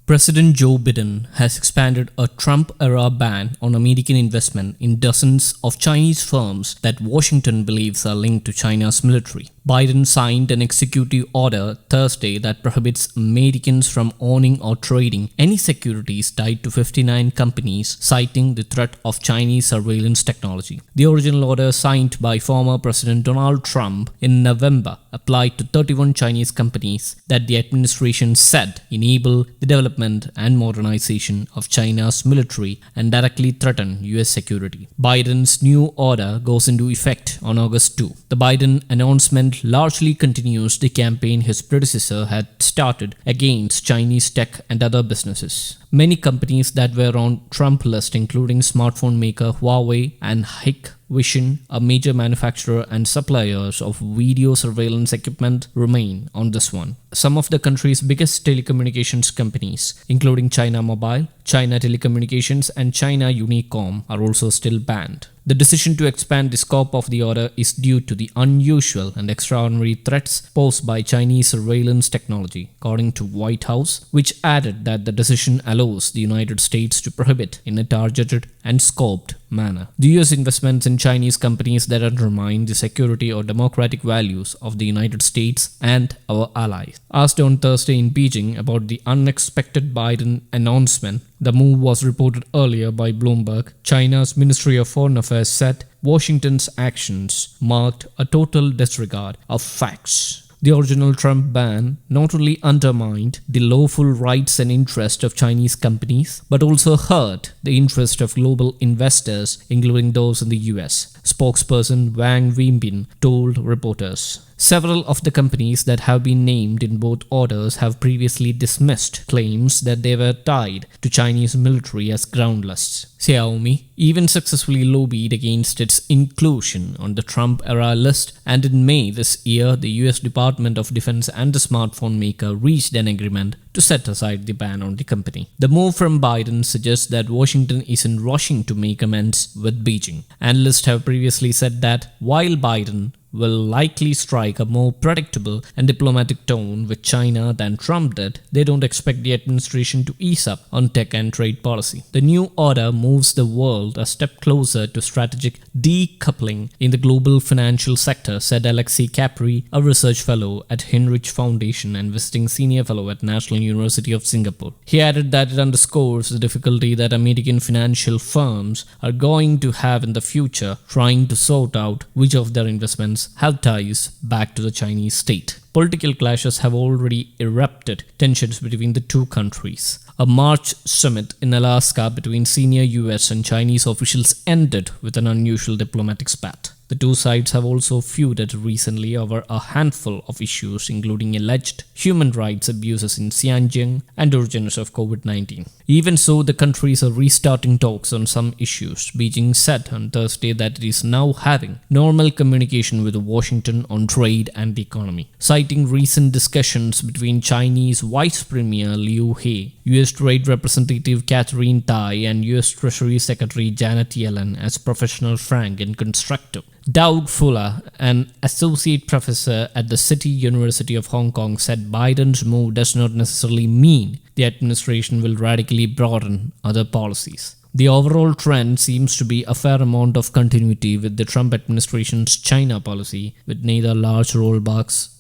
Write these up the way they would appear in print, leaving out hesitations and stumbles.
President Joe Biden has expanded a Trump-era ban on American investment in dozens of Chinese firms that Washington believes are linked to China's military. Biden signed an executive order Thursday that prohibits Americans from owning or trading any securities tied to 59 companies, citing the threat of Chinese surveillance technology. The original order, signed by former President Donald Trump in November, applied to 31 Chinese companies that the administration said enable the development and modernization of China's military and directly threaten US security. Biden's new order goes into effect on August 2. The Biden announcement largely continues the campaign his predecessor had started against Chinese tech and other businesses. Many companies that were on Trump list, including smartphone maker Huawei and Hikvision, a major manufacturer and suppliers of video surveillance equipment, remain on this one. Some of the country's biggest telecommunications companies, including China Mobile, China Telecommunications, and China Unicom, are also still banned. The decision to expand the scope of the order is due to the unusual and extraordinary threats posed by Chinese surveillance technology, according to White House, which added that the decision allows the United States to prohibit in a targeted and scoped manner the US investments in Chinese companies that undermine the security or democratic values of the United States and our allies. Asked on Thursday in Beijing about the unexpected Biden announcement, the move was reported earlier by Bloomberg. China's Ministry of Foreign Affairs said Washington's actions marked a total disregard of facts. The original Trump ban not only undermined the lawful rights and interests of Chinese companies, but also hurt the interest of global investors, including those in the US, spokesperson Wang Wenbin told reporters. Several of the companies that have been named in both orders have previously dismissed claims that they were tied to Chinese military as groundless. Xiaomi even successfully lobbied against its inclusion on the Trump-era list, and in May this year, the US Department of Defense and the smartphone maker reached an agreement to set aside the ban on the company. The move from Biden suggests that Washington isn't rushing to make amends with Beijing. Analysts have previously said that while Biden will likely strike a more predictable and diplomatic tone with China than Trump did, they don't expect the administration to ease up on tech and trade policy. The new order moves the world a step closer to strategic decoupling in the global financial sector, said Alexei Capri, a research fellow at Heinrich Foundation and visiting senior fellow at National University of Singapore. He added that it underscores the difficulty that American financial firms are going to have in the future trying to sort out which of their investments have ties back to the Chinese state. Political clashes have already erupted tensions between the two countries. A March summit in Alaska between senior US and Chinese officials ended with an unusual diplomatic spat. The two sides have also feuded recently over a handful of issues, including alleged human rights abuses in Xinjiang and origins of COVID-19. Even so, the countries are restarting talks on some issues. Beijing said on Thursday that it is now having normal communication with Washington on trade and the economy, citing recent discussions between Chinese Vice Premier Liu He, US Trade Representative Catherine Tai, and US Treasury Secretary Janet Yellen as professional, frank, and constructive. Doug Fuller, an associate professor at the City University of Hong Kong, said Biden's move does not necessarily mean the administration will radically broaden other policies. The overall trend seems to be a fair amount of continuity with the Trump administration's China policy, with neither large rollbacks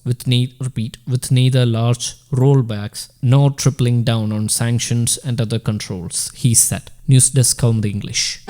nor tripling down on sanctions and other controls, he said. News Desk Kaumudy English.